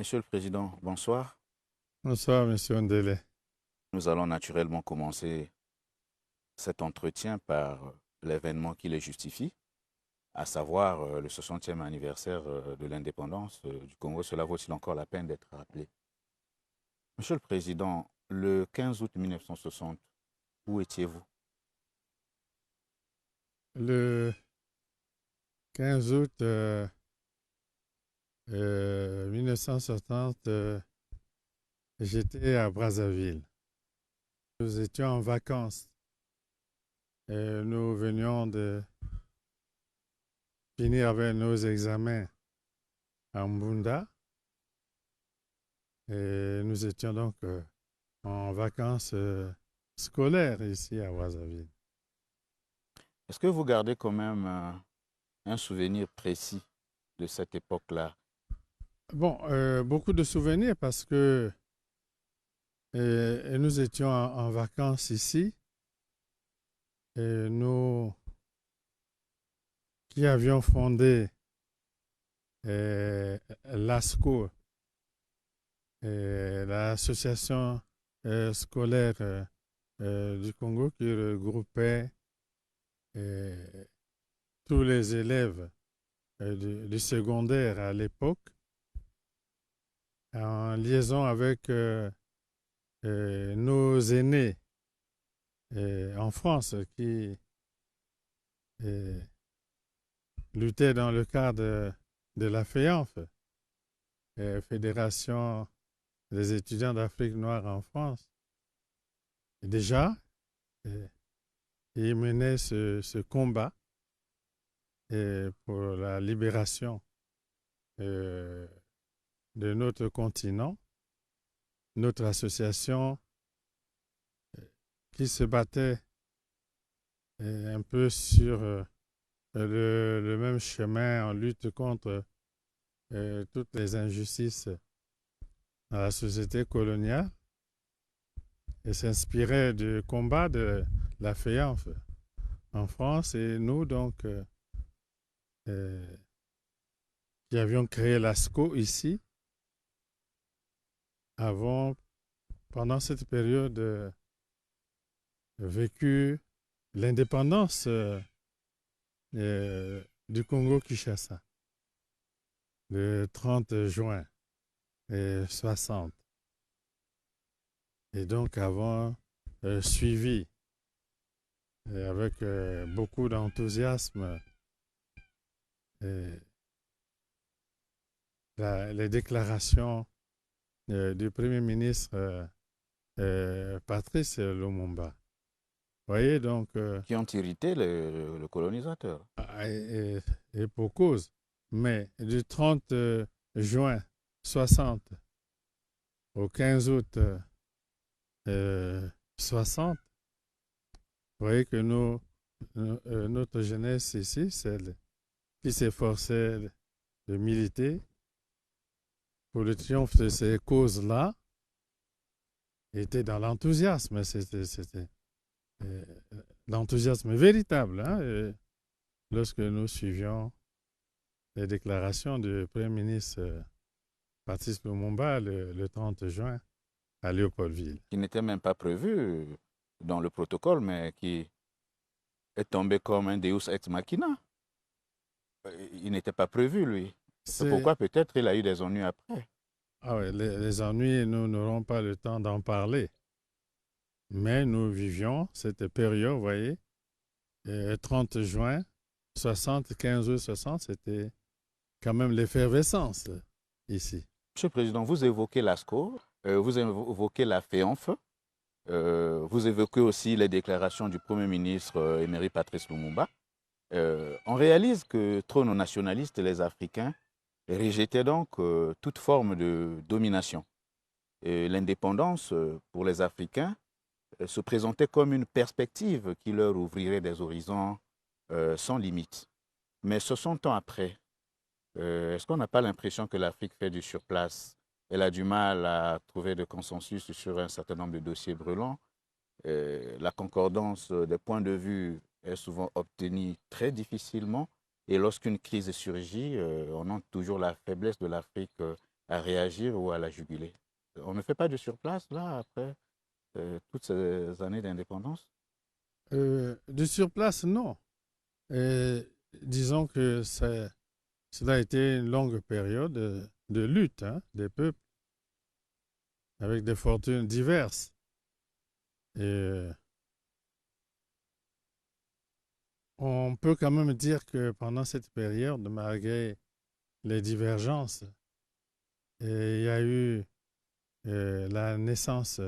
Monsieur le Président, bonsoir. Bonsoir, Monsieur Ndele. Nous allons naturellement commencer cet entretien par l'événement qui le justifie, à savoir le 60e anniversaire de l'indépendance du Congo. Cela vaut-il encore la peine d'être rappelé? Monsieur le Président, le 15 août 1960, où étiez-vous? Le 15 août 1960, j'étais à Brazzaville. Nous étions en vacances. Nous venions de finir avec nos examens à Mbunda. Et nous étions donc en vacances scolaires ici à Brazzaville. Est-ce que vous gardez quand même un souvenir précis de cette époque-là? Bon, beaucoup de souvenirs parce que nous étions en vacances ici. Et nous qui avions fondé l'ASCO, l'association scolaire du Congo qui regroupait euh, tous les élèves du secondaire à l'époque, en liaison avec nos aînés en France qui luttaient dans le cadre de la FEANF, Fédération des étudiants d'Afrique noire en France. Et déjà, ils menaient ce combat pour la libération de notre continent, notre association qui se battait un peu sur le même chemin en lutte contre toutes les injustices dans la société coloniale et s'inspirait du combat de la FEANF en France. Et nous, donc, qui avions créé l'ASCO ici, avons, pendant cette période, vécu l'indépendance du Congo-Kinshasa le 30 juin 60. Et donc avons suivi avec beaucoup d'enthousiasme les déclarations du Premier ministre Patrice Lumumba. Vous voyez donc. Qui ont irrité le colonisateur. Et pour cause. Mais du 30 juin 60 au 15 août 60, vous voyez que notre jeunesse ici, celle qui s'efforçait de militer pour le triomphe de ces causes-là, était dans l'enthousiasme. C'était l'enthousiasme véritable, hein, lorsque nous suivions les déclarations du Premier ministre Patrice Lumumba le 30 juin à Léopoldville. Qui n'était même pas prévu dans le protocole, mais qui est tombé comme un Deus ex machina. Il n'était pas prévu, lui. C'est pourquoi peut-être il a eu des ennuis après. Ah oui, les ennuis, nous n'aurons pas le temps d'en parler. Mais nous vivions cette période, vous voyez, 30 juin 60, 15 août 60, c'était quand même l'effervescence ici. Monsieur le Président, vous évoquez l'ASCO, vous évoquez la FEANF, vous évoquez aussi les déclarations du Premier ministre émérite Patrice Lumumba. On réalise que trop nos nationalistes, les Africains, rejetaient donc toute forme de domination. L'indépendance pour les Africains se présentait comme une perspective qui leur ouvrirait des horizons sans limite. Mais 60 ans après, est-ce qu'on n'a pas l'impression que l'Afrique fait du surplace? Elle a du mal à trouver de consensus sur un certain nombre de dossiers brûlants. La concordance des points de vue est souvent obtenue très difficilement. Et lorsqu'une crise surgit, on note toujours la faiblesse de l'Afrique à réagir ou à la juguler. On ne fait pas du surplace, là, après toutes ces années d'indépendance? De sur place, non. Et disons que cela a été une longue période de lutte, hein, des peuples avec des fortunes diverses. Et on peut quand même dire que pendant cette période, malgré les divergences, il y a eu la naissance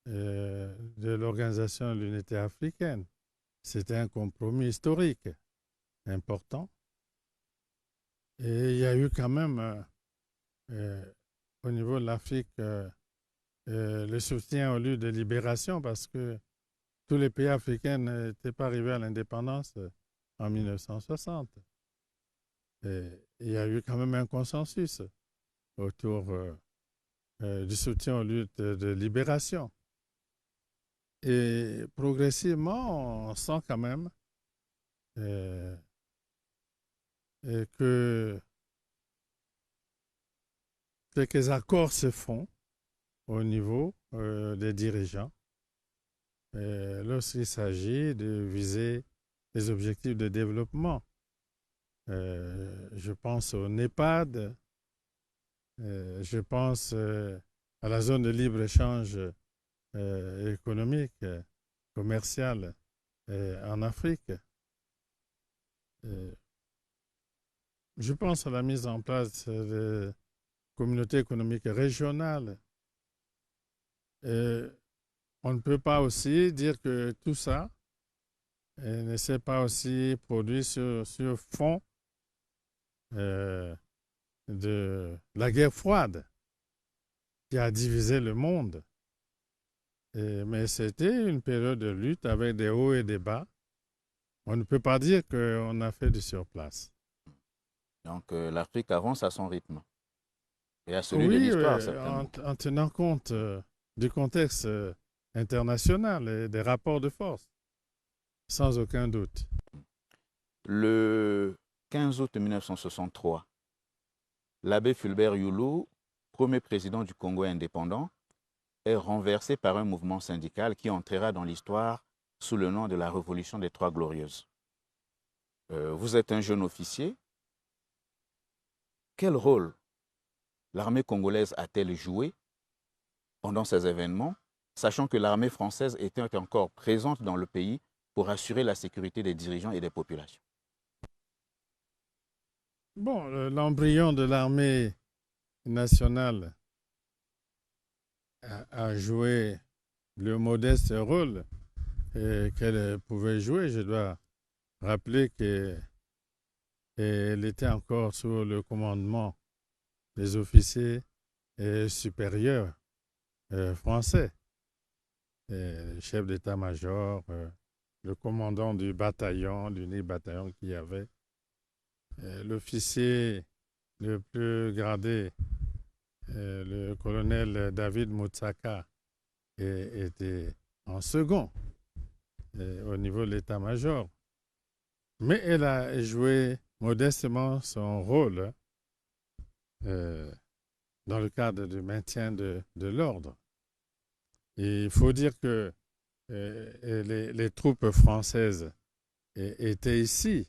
de l'Organisation de l'Unité africaine. C'était un compromis historique important. Et il y a eu quand même, au niveau de l'Afrique, le soutien au lieu de libération parce que tous les pays africains n'étaient pas arrivés à l'indépendance en 1960. Et il y a eu quand même un consensus autour du soutien aux luttes de libération. Et progressivement, on sent quand même euh, que quelques accords se font au niveau des dirigeants lorsqu'il s'agit de viser les objectifs de développement. Je pense au NEPAD, je pense à la zone de libre-échange économique, commercial en Afrique. Je pense à la mise en place de communautés économiques régionales. On ne peut pas aussi dire que tout ça ne s'est pas aussi produit sur fond de la guerre froide qui a divisé le monde. Mais c'était une période de lutte avec des hauts et des bas. On ne peut pas dire qu'on a fait du surplace. Donc l'Afrique avance à son rythme et à celui de Oui, l'histoire, certainement. en tenant compte du contexte international et des rapports de force, sans aucun doute. Le 15 août 1963, l'abbé Fulbert Youlou, premier président du Congo indépendant, est renversé par un mouvement syndical qui entrera dans l'histoire sous le nom de la Révolution des Trois Glorieuses. Vous êtes un jeune officier. Quel rôle l'armée congolaise a-t-elle joué pendant ces événements, sachant que l'armée française était encore présente dans le pays pour assurer la sécurité des dirigeants et des populations? Bon, l'embryon de l'armée nationale a joué le modeste rôle qu'elle pouvait jouer. Je dois rappeler qu'elle était encore sous le commandement des officiers supérieurs français, le chef d'état-major, le commandant du bataillon, l'unique bataillon qu'il y avait, l'officier le plus gradé, le colonel David Moutsaka, était en second au niveau de l'état-major. Mais elle a joué modestement son rôle dans le cadre du maintien de l'ordre. Et il faut dire que les troupes françaises étaient ici,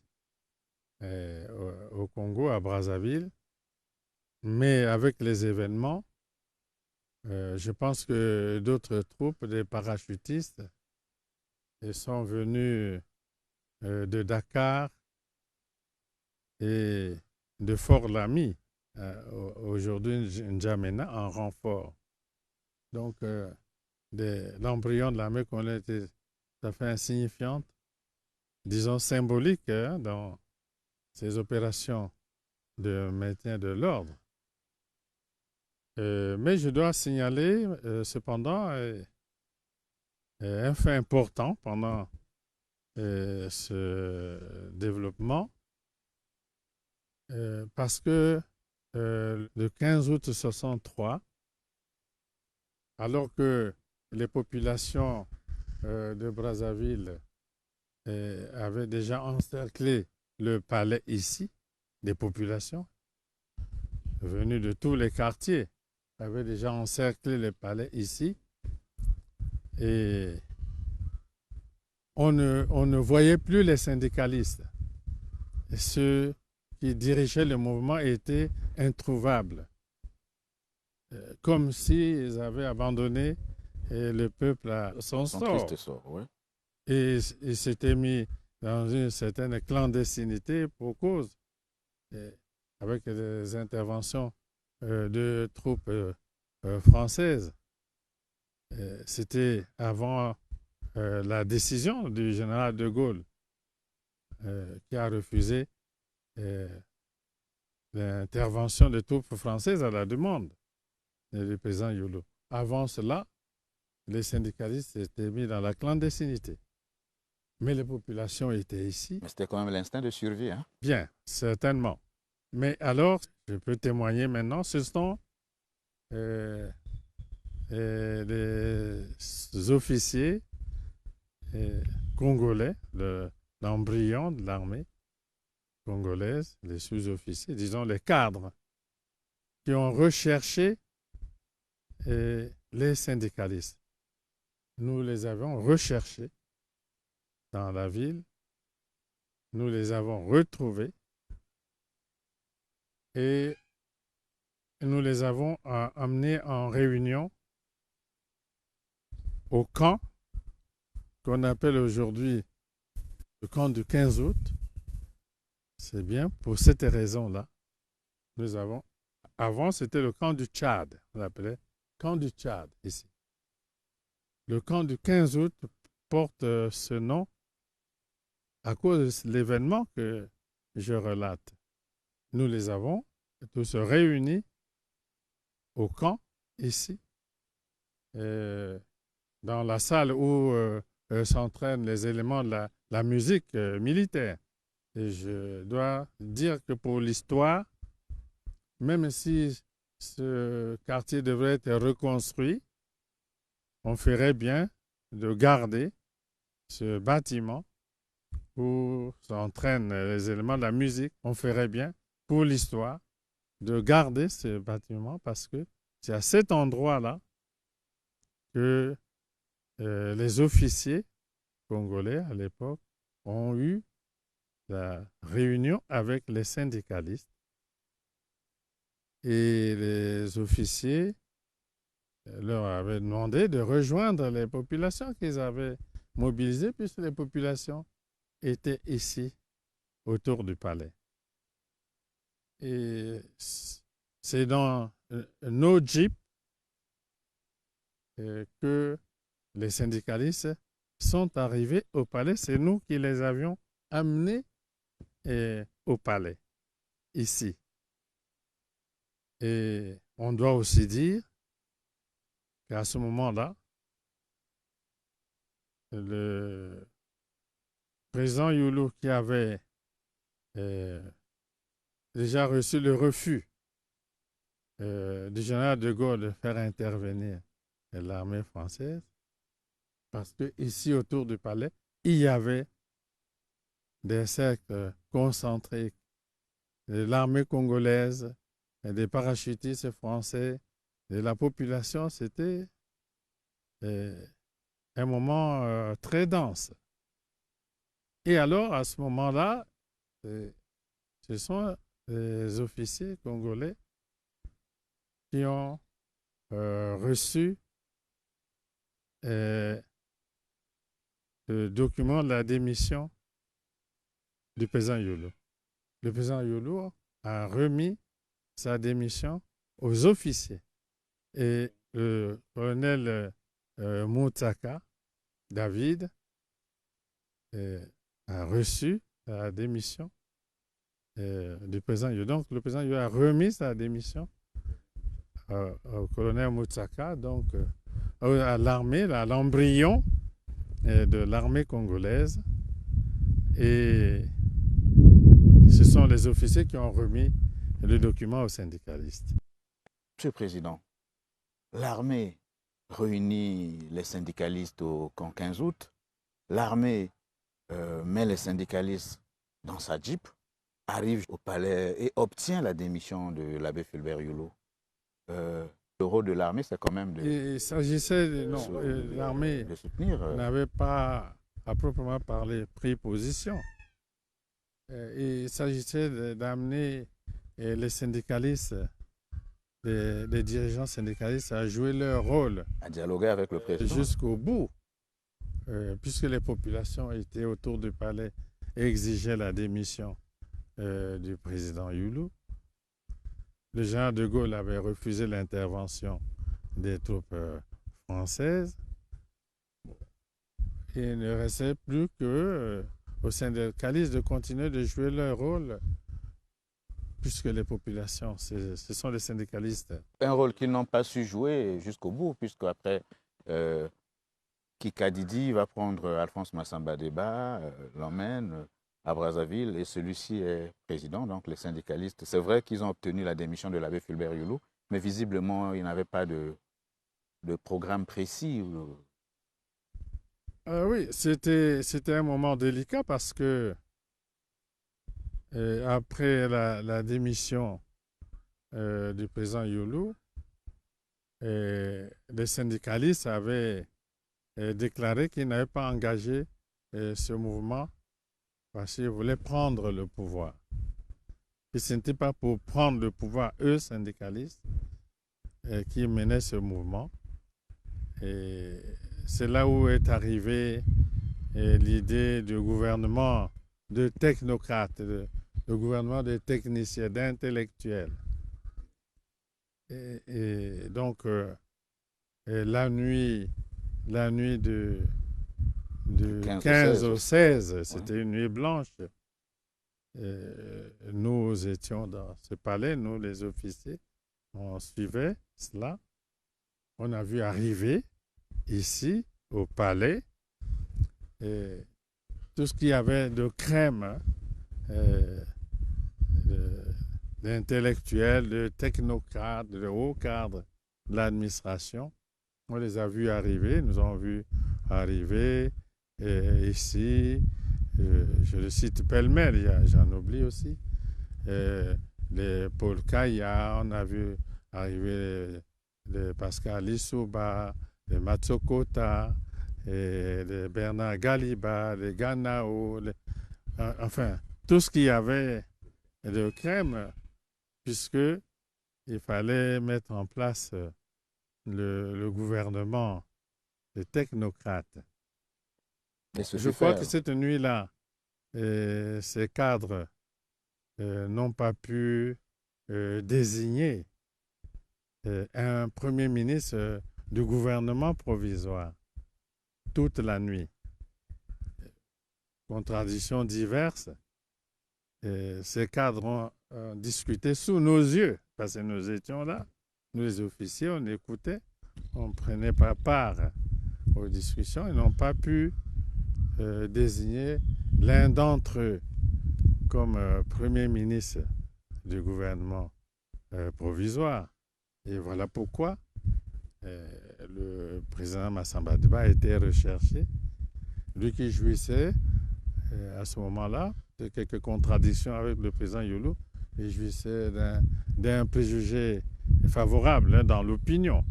au Congo, à Brazzaville, mais avec les événements, je pense que d'autres troupes, des parachutistes, sont venus de Dakar et de Fort-Lamy, aujourd'hui N'Djamena, en renfort. Donc, l'embryon de l'armée congolaise était tout à fait insignifiante, disons symbolique, hein, dans ces opérations de maintien de l'ordre. Mais je dois signaler cependant un fait important pendant ce développement, parce que le 15 août 1963, alors que les populations de Brazzaville avaient déjà encerclé le palais ici, des populations, venus de tous les quartiers, avaient déjà encerclé le palais ici. Et on ne voyait plus les syndicalistes. Et ceux qui dirigeaient le mouvement étaient introuvables. Comme s'ils avaient abandonné le peuple à son Son sort. triste sort, oui. Et ils s'étaient mis dans une certaine clandestinité pour cause, avec des interventions de troupes françaises. C'était avant la décision du général de Gaulle qui a refusé l'intervention des troupes françaises à la demande du président Yolo. Avant cela, les syndicalistes étaient mis dans la clandestinité. Mais les populations étaient ici. Mais c'était quand même l'instinct de survie, hein? Bien, certainement. Mais alors, je peux témoigner maintenant, ce sont les officiers congolais, l'embryon de l'armée congolaise, les sous-officiers, disons les cadres, qui ont recherché les syndicalistes. Nous les avons recherchés dans la ville, nous les avons retrouvés et nous les avons amenés en réunion au camp qu'on appelle aujourd'hui le camp du 15 août. C'est bien pour cette raison-là. Nous avons, avant c'était le camp du Tchad, on l'appelait camp du Tchad ici. Le camp du 15 août porte ce nom à cause de l'événement que je relate. Nous les avons tous réunis au camp ici, dans la salle où s'entraînent les éléments de la musique militaire. Et je dois dire que pour l'histoire, même si ce quartier devrait être reconstruit, on ferait bien de garder ce bâtiment où s'entraînent les éléments de la musique. On ferait bien, pour l'histoire, de garder ce bâtiment parce que c'est à cet endroit-là que les officiers congolais à l'époque ont eu la réunion avec les syndicalistes. Et les officiers leur avaient demandé de rejoindre les populations qu'ils avaient mobilisées, puisque les populations étaient ici, autour du palais. Et c'est dans nos jeeps que les syndicalistes sont arrivés au palais. C'est nous qui les avions amenés au palais, ici. Et on doit aussi dire qu'à ce moment-là, le président Yolo, qui avait déjà reçu le refus du général de Gaulle de faire intervenir l'armée française, parce qu'ici, autour du palais, il y avait des cercles concentriques de l'armée congolaise, et des parachutistes français, de la population. C'était un moment très dense. Et alors, à ce moment-là, ce sont les officiers congolais qui ont reçu le document de la démission du président Yolo. Le président Yolo a remis sa démission aux officiers. Et le colonel Moutsaka, David, a reçu la démission du président Yolo. Donc, le président Yolo a remis sa démission au colonel Moutsaka, donc à l'armée, à l'embryon de l'armée congolaise. Et ce sont les officiers qui ont remis le document aux syndicalistes. Monsieur le Président, l'armée réunit les syndicalistes au camp 15 août. L'armée met les syndicalistes dans sa jeep. arrive au palais et obtient la démission de l'abbé Fulbert Yolo. Le rôle de l'armée, c'est quand même Il s'agissait, non, l'armée de soutenir. n'avait pas, à proprement parler, pris position. Il s'agissait d'amener les syndicalistes, les dirigeants syndicalistes à jouer leur rôle à dialoguer avec le président. Jusqu'au bout, puisque les populations étaient autour du palais et exigeaient la démission du président Youlou. Le général de Gaulle avait refusé l'intervention des troupes françaises. Il ne restait plus que aux syndicalistes de continuer de jouer leur rôle, puisque les populations, ce sont les syndicalistes. Un rôle qu'ils n'ont pas su jouer jusqu'au bout, puisque après, Kikadidi va prendre Alphonse Massamba Deba, l'emmène à Brazzaville, et celui-ci est président, donc les syndicalistes. C'est vrai qu'ils ont obtenu la démission de l'abbé Fulbert Yolo, mais visiblement, ils n'avaient pas de programme précis. Oui, c'était un moment délicat parce que après la démission du président Youlou, les syndicalistes avaient déclaré qu'ils n'avaient pas engagé ce mouvement parce qu'ils voulaient prendre le pouvoir. Et ce n'était pas pour prendre le pouvoir, eux, syndicalistes, qui menaient ce mouvement. Et c'est là où est arrivée l'idée du gouvernement de technocrates, le gouvernement des techniciens, d'intellectuels. Et donc, la nuit de 15 au 16, c'était une nuit blanche. Nous étions dans ce palais, nous les officiers, on suivait cela. On a vu arriver ici, au palais, tout ce qu'il y avait de crème, d'intellectuels, de technocrates, de hauts cadres de l'administration. On les a vus arriver, nous avons vu arriver ici, je le cite pêle-mêle, j'en oublie aussi, les Paul Kaya, on a vu arriver les Pascal Lissouba, les Matsokota, les Bernard Galiba, les Ganao, enfin, tout ce qu'il y avait de crème, puisque il fallait mettre en place le gouvernement des technocrates. Je crois que cette nuit-là, ces cadres n'ont pas pu désigner un premier ministre du gouvernement provisoire toute la nuit. Contradictions diverses. Ces cadres ont discuté sous nos yeux, parce que nous étions là, nous les officiers, on écoutait, on ne prenait pas part aux discussions, ils n'ont pas pu désigner l'un d'entre eux comme premier ministre du gouvernement provisoire. Et voilà pourquoi le président Massamba Deba a été recherché. Lui qui jouissait à ce moment-là de quelques contradictions avec le président Youlou, il jouissait d'un préjugé favorable dans l'opinion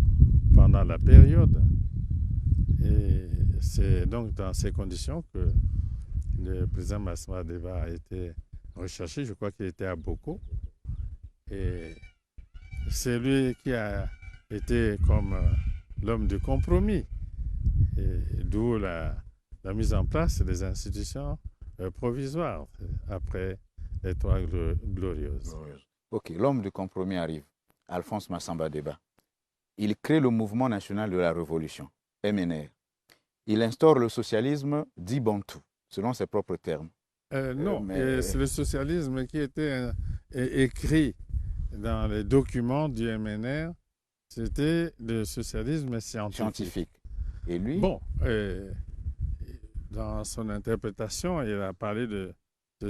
pendant la période. Et c'est donc dans ces conditions que le président Massamba Deba a été recherché. Je crois qu'il était à Boko. Et c'est lui qui a été comme l'homme de compromis, d'où la mise en place des institutions provisoires après les Trois Glorieuses. Ok, l'homme de compromis arrive, Alphonse Massamba Deba. Il crée le mouvement national de la révolution, MNR. Il instaure le socialisme dit Bantou, selon ses propres termes. Non, c'est le socialisme qui était écrit dans les documents du MNR, c'était le socialisme scientifique. Et lui? Bon, dans son interprétation, il a parlé de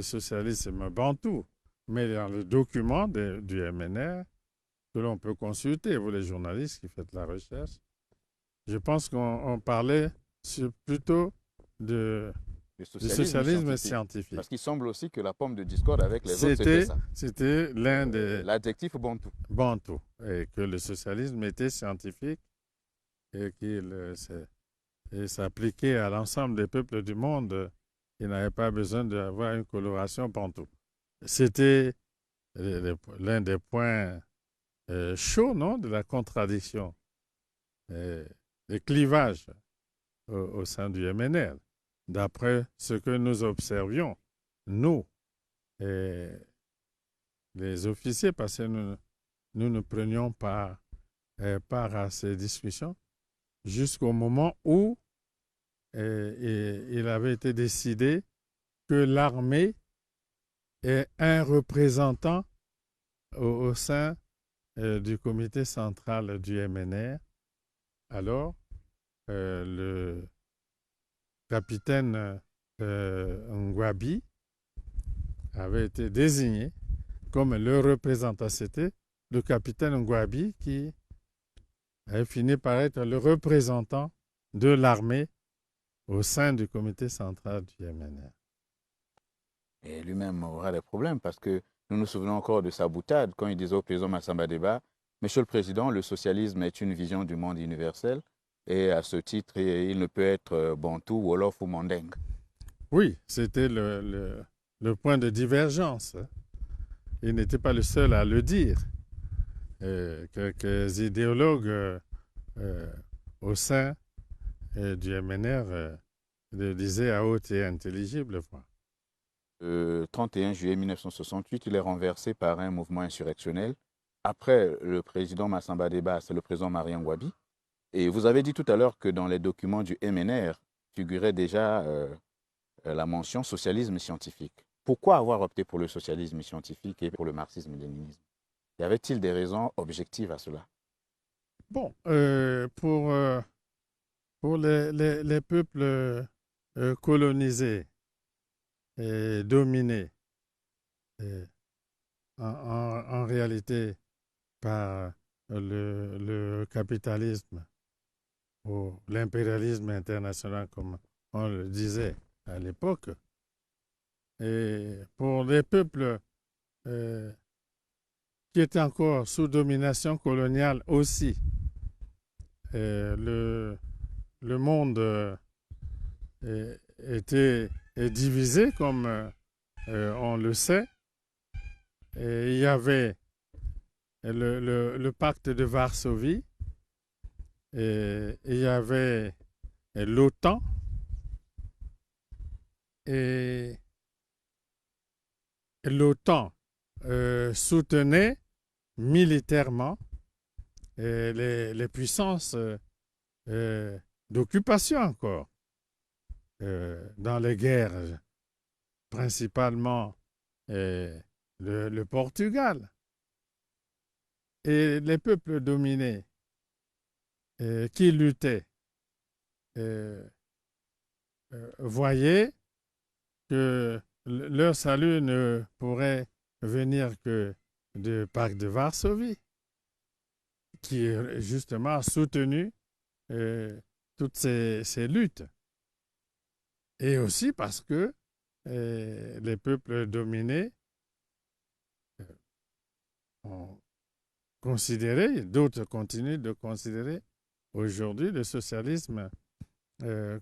socialisme bantou, mais dans le document du MNR, que l'on peut consulter, vous les journalistes qui faites la recherche, je pense qu'on parlait plutôt de Le Le socialisme socialisme scientifique. scientifique. Parce qu'il semble aussi que la pomme de discorde avec les autres, c'était ça. C'était l'un des L'adjectif bantou. bantous. Et que le socialisme était scientifique et qu'il s'appliquait à l'ensemble des peuples du monde qui n'avaient pas besoin d'avoir une coloration bantou. C'était l'un des points chauds, non, de la contradiction, des clivages au sein du MNR. D'après ce que nous observions, nous, les officiers, parce que nous ne prenions pas part à ces discussions, jusqu'au moment où il avait été décidé que l'armée ait un représentant au sein du comité central du MNR. Alors, le capitaine Ngwabi avait été désigné comme le représentant. C'était le capitaine Ngwabi qui avait fini par être le représentant de l'armée au sein du comité central du MNR. Et lui-même aura des problèmes parce que nous nous souvenons encore de sa boutade quand il disait au président Massamba Deba, Monsieur le Président, le socialisme est une vision du monde universel et à ce titre, il ne peut être bantou, wolof ou mandingue. Oui, c'était le point de divergence. Il n'était pas le seul à le dire. Quelques idéologues au sein du MNR le disaient à haute et intelligible voix. Le 31 juillet 1968, il est renversé par un mouvement insurrectionnel. Après le président Massamba Deba, c'est le président Marien Ngouabi. Et vous avez dit tout à l'heure que dans les documents du MNR figurait déjà la mention socialisme scientifique. Pourquoi avoir opté pour le socialisme scientifique et pour le marxisme-léninisme? Y avait-il des raisons objectives à cela? Bon, pour les peuples colonisés et dominés, en réalité par le capitalisme ou l'impérialisme international, comme on le disait à l'époque, et pour les peuples qui étaient encore sous domination coloniale aussi, le monde était divisé, comme on le sait. Et il y avait le pacte de Varsovie, et il y avait l'OTAN, et l'OTAN soutenait militairement les puissances d'occupation encore dans les guerres, principalement le Portugal. Et les peuples dominés qui luttaient voyaient que leur salut ne pourrait venir que du pacte de Varsovie, qui justement a soutenu toutes ces luttes. Et aussi parce que les peuples dominés ont considéré, d'autres continuent de considérer aujourd'hui le socialisme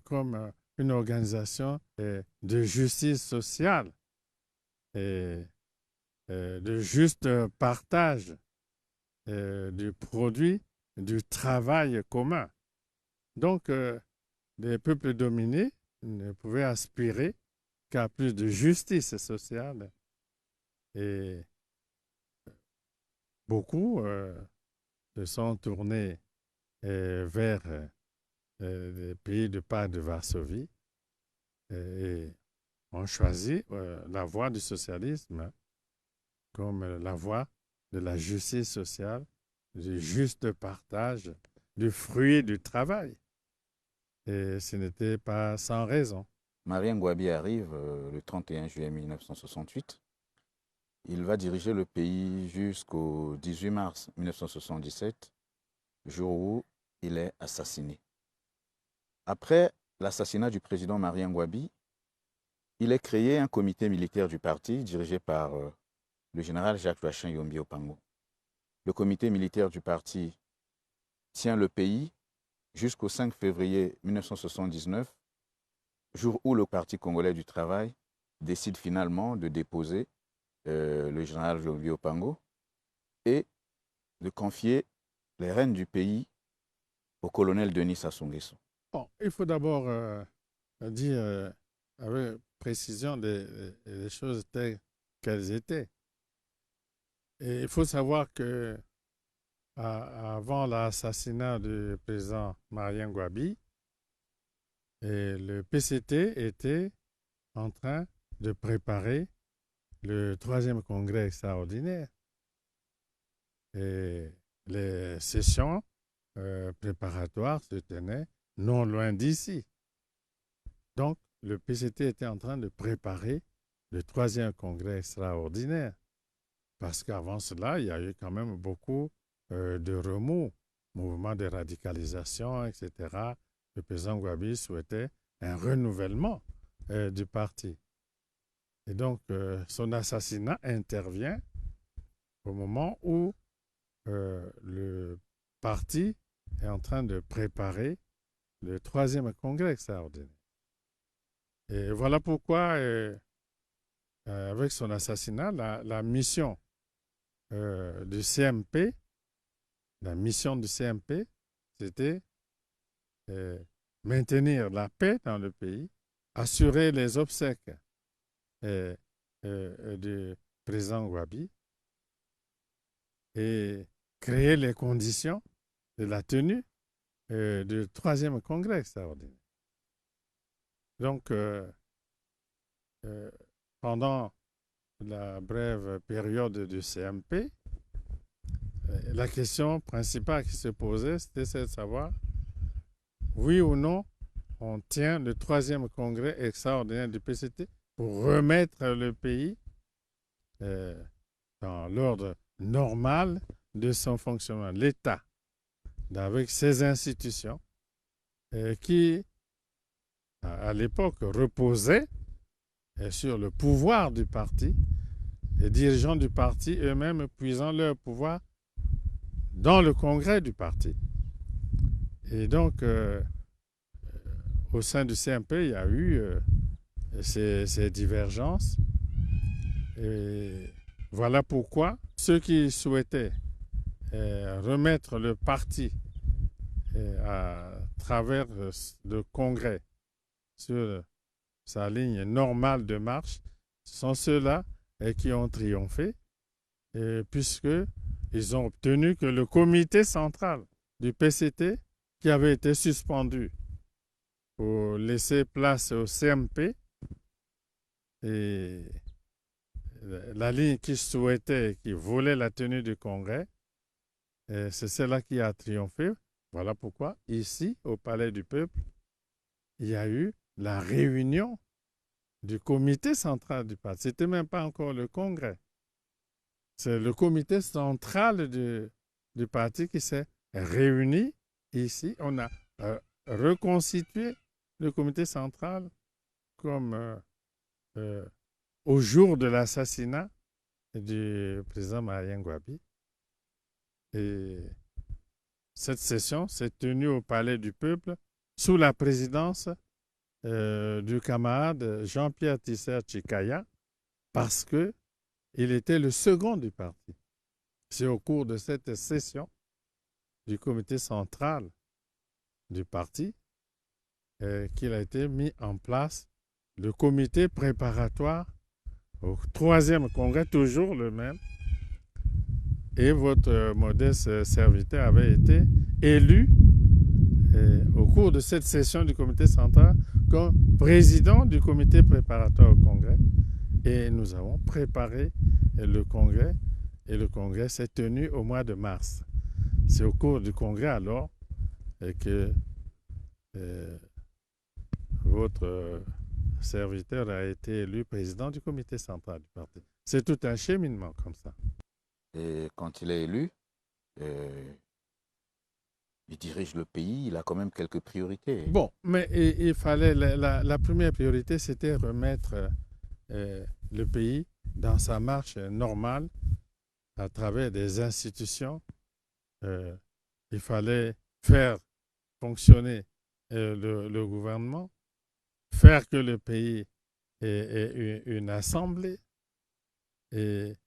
comme une organisation de justice sociale et de juste partage du produit du travail commun. Donc, les peuples dominés ne pouvaient aspirer qu'à plus de justice sociale. Et beaucoup se sont tournés vers les pays du pacte de Varsovie et ont choisi la voie du socialisme comme la voie de la justice sociale, du juste partage du fruit du travail. Et ce n'était pas sans raison. Marien Ngouabi arrive le 31 juillet 1968. Il va diriger le pays jusqu'au 18 mars 1977, jour où il est assassiné. Après l'assassinat du président Marien Ngouabi, il est créé un comité militaire du parti dirigé par le général Jacques-Joachim Yombi Opango. Le comité militaire du parti tient le pays jusqu'au 5 février 1979, jour où le Parti congolais du travail décide finalement de déposer le général Yombi Opango et de confier les rênes du pays au colonel Denis Sassou Nguesso. Bon, il faut d'abord dire avec précision les choses telles qu'elles étaient. Et il faut savoir que avant l'assassinat du président Marien Gouabi, le PCT était en train de préparer le 3e congrès extraordinaire. Et les sessions préparatoires se tenaient non loin d'ici. Donc, le PCT était en train de préparer le 3e congrès extraordinaire. Parce qu'avant cela, il y a eu quand même beaucoup de remous, mouvements de radicalisation, etc. Le président Gouabi souhaitait un renouvellement du parti. Et donc, son assassinat intervient au moment où le parti est en train de préparer le 3e congrès extraordinaire. Et voilà pourquoi, avec son assassinat, la mission du CMP, c'était maintenir la paix dans le pays, assurer les obsèques du président Gouabi et créer les conditions de la tenue du 3e congrès extraordinaire. Donc, pendant la brève période du CMP, la question principale qui se posait, c'était de savoir, oui ou non, on tient le 3e congrès extraordinaire du PCT pour remettre le pays dans l'ordre normal de son fonctionnement, l'État, avec ses institutions, qui, à l'époque, reposaient sur le pouvoir du parti, les dirigeants du parti eux-mêmes puisant leur pouvoir dans le congrès du parti. Et donc, au sein du CMP, il y a eu ces divergences. Et voilà pourquoi ceux qui souhaitaient remettre le parti à travers le congrès sur sa ligne normale de marche, ce sont ceux-là qui ont triomphé, puisqu'ils ont obtenu que le comité central du PCT, qui avait été suspendu pour laisser place au CMP, et la ligne qui souhaitait, qui voulait la tenue du congrès, c'est celle-là qui a triomphé. Voilà pourquoi, ici, au Palais du Peuple, il y a eu la réunion du comité central du parti. Ce n'était même pas encore le congrès. C'est le comité central du parti qui s'est réuni ici. On a reconstitué le comité central comme au jour de l'assassinat du président Marien Gouabi. Et cette session s'est tenue au Palais du Peuple sous la présidence du camarade Jean-Pierre Tisser-Chikaya, parce qu'il était le second du parti. C'est au cours de cette session du comité central du parti qu'il a été mis en place le comité préparatoire au 3e congrès, toujours le même. Et votre modeste serviteur avait été élu au cours de cette session du comité central comme président du comité préparatoire au congrès. Et nous avons préparé le congrès, et le congrès s'est tenu au mois de mars. C'est au cours du congrès alors que votre serviteur a été élu président du comité central du parti. C'est tout un cheminement comme ça. Et quand il est élu, Il dirige le pays, il a quand même quelques priorités. Bon, mais il fallait, la première priorité, c'était remettre le pays dans sa marche normale à travers des institutions. Euh, il fallait faire fonctionner le gouvernement, faire que le pays ait une assemblée et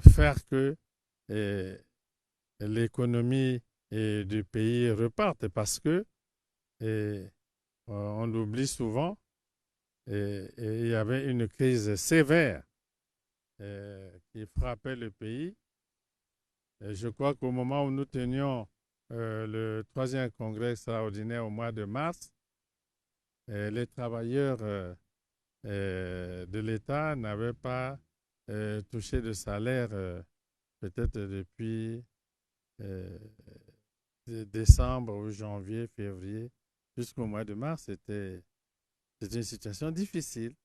faire que l'économie du pays reparte parce que on l'oublie souvent, il y avait une crise sévère qui frappait le pays. Et je crois qu'au moment où nous tenions le troisième congrès extraordinaire au mois de mars, les travailleurs de l'État n'avaient pas touché de salaire peut-être depuis décembre ou janvier, février, jusqu'au mois de mars. C'était une situation difficile,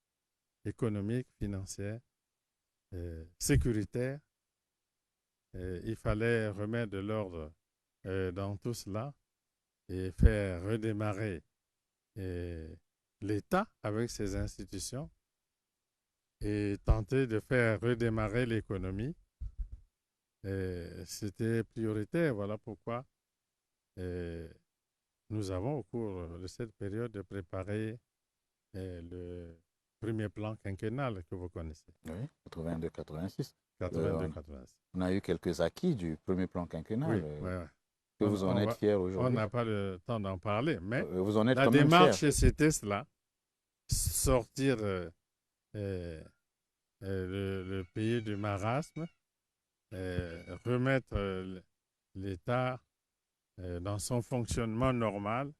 économique, financière, sécuritaire. Il fallait remettre de l'ordre dans tout cela et faire redémarrer l'État avec ses institutions et tenter de faire redémarrer l'économie. C'était prioritaire. Voilà pourquoi nous avons, au cours de cette période, préparé le premier plan quinquennal que vous connaissez. Oui, 82-86. 82-86. On a eu quelques acquis du premier plan quinquennal. Oui, oui. Que vous en êtes fiers aujourd'hui? On n'a pas le temps d'en parler, mais vous en êtes la quand même démarche, c'était cela. Sortir le pays du marasme, remettre l'État dans son fonctionnement normal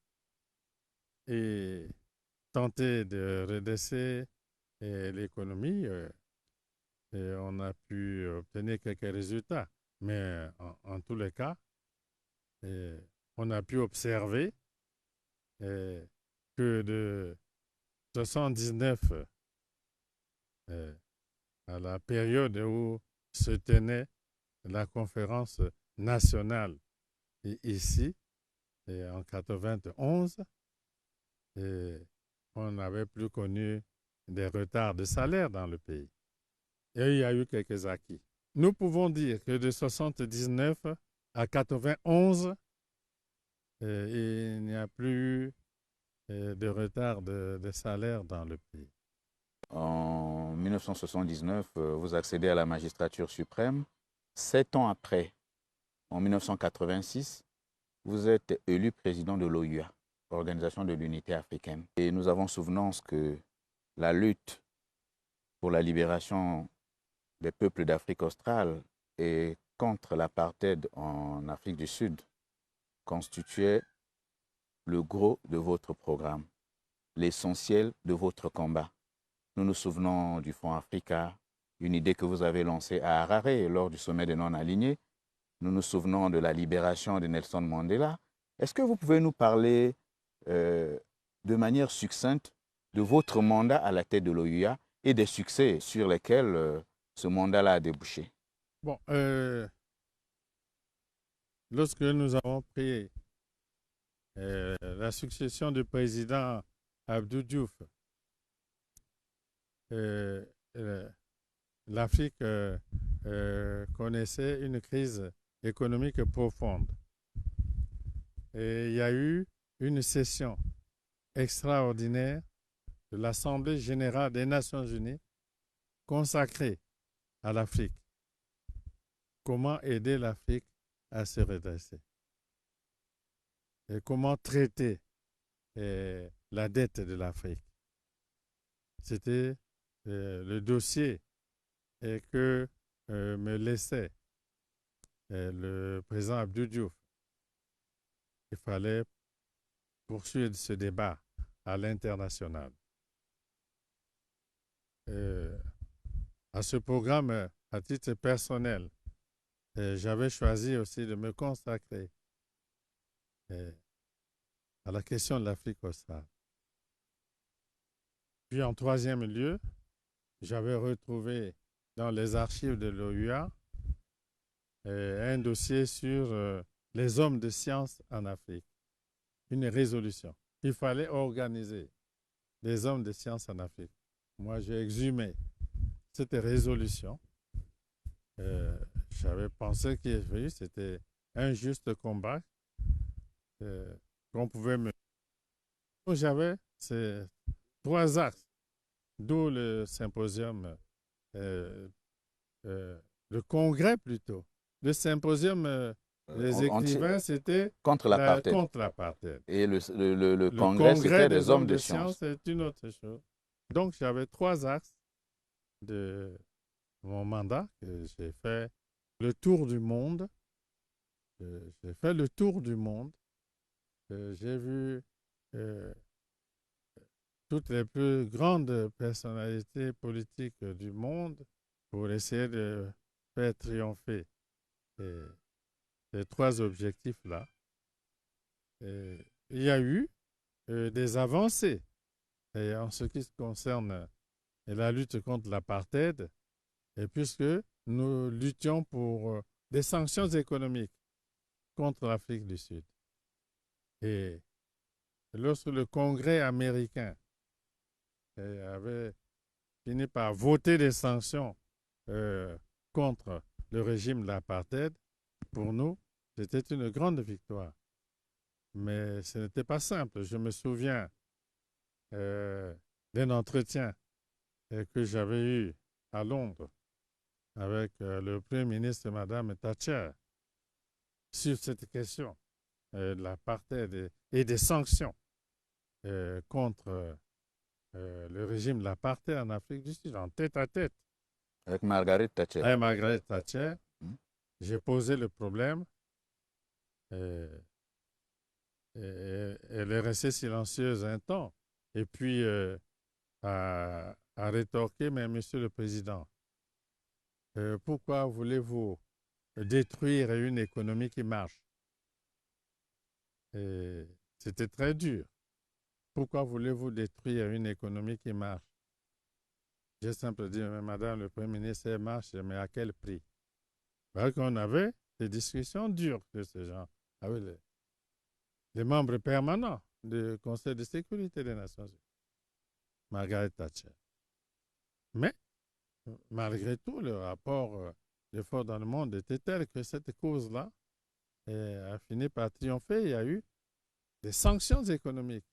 et tenter de redresser l'économie. Et on a pu obtenir quelques résultats. Mais en tous les cas, on a pu observer que de 79 à la période où se tenait la conférence nationale ici, en 91, on n'avait plus connu des retards de salaire dans le pays. Et il y a eu quelques acquis. Nous pouvons dire que de 79 à 91, il n'y a plus de retard de salaire dans le pays. En 1979, vous accédez à la magistrature suprême. 7 ans après, en 1986, vous êtes élu président de l'OUA, Organisation de l'Unité africaine. Et nous avons souvenance que la lutte pour la libération des peuples d'Afrique australe et contre l'apartheid en Afrique du Sud constituait le gros de votre programme, l'essentiel de votre combat. Nous nous souvenons du Fonds Africa, une idée que vous avez lancée à Harare lors du sommet des non-alignés. Nous nous souvenons de la libération de Nelson Mandela. Est-ce que vous pouvez nous parler de manière succincte de votre mandat à la tête de l'OUA et des succès sur lesquels ce mandat-là a débouché? Bon, lorsque nous avons pris la succession du président Abdou Diouf, l'Afrique connaissait une crise économique profonde. Et il y a eu une session extraordinaire de l'Assemblée générale des Nations unies consacrée à l'Afrique. Comment aider l'Afrique à se redresser? Et comment traiter la dette de l'Afrique? C'était le dossier que me laissait le président Abdou Diouf. Il fallait poursuivre ce débat à l'international. À ce programme, à titre personnel, j'avais choisi aussi de me consacrer à la question de l'Afrique australe. Puis en troisième lieu, j'avais retrouvé dans les archives de l'OUA un dossier sur les hommes de science en Afrique. Une résolution. Il fallait organiser les hommes de science en Afrique. Moi, j'ai exhumé cette résolution. J'avais pensé que c'était un juste combat qu'on pouvait mener. J'avais ces 3 axes, d'où le symposium, euh, le congrès plutôt. Le symposium des écrivains, c'était contre l'apartheid. contre l'apartheid. Et le Le congrès, c'était des des hommes de science. C'est une autre chose. Donc, j'avais 3 axes de mon mandat que j'ai fait le tour du monde. J'ai fait le tour du monde. J'ai vu toutes les plus grandes personnalités politiques du monde pour essayer de faire triompher ces 3 objectifs-là. Il y a eu des avancées en ce qui concerne la lutte contre l'apartheid, et puisque nous luttions pour des sanctions économiques contre l'Afrique du Sud. Et lorsque le Congrès américain avait fini par voter des sanctions contre le régime de l'apartheid, pour nous, c'était une grande victoire. Mais ce n'était pas simple. Je me souviens d'un entretien que j'avais eu à Londres avec le Premier ministre, Mme Thatcher, sur cette question de l'apartheid et des sanctions contre le régime de l'apartheid en Afrique du Sud, en tête à tête. Avec Margaret Thatcher. Avec Margaret Thatcher, j'ai posé le problème. Elle est restée silencieuse un temps. Et puis, a rétorqué, mais Monsieur le Président, pourquoi voulez-vous détruire une économie qui marche? C'était très dur. Pourquoi voulez-vous détruire une économie qui marche? J'ai simplement dit, mais Madame le Premier ministre, elle marche, mais à quel prix? Parce qu'on avait des discussions dures de ce genre avec les membres permanents du Conseil de sécurité des Nations Unies, Margaret Thatcher. Mais, malgré tout, le rapport d'effort dans le monde était tel que cette cause-là a fini par triompher. Il y a eu des sanctions économiques.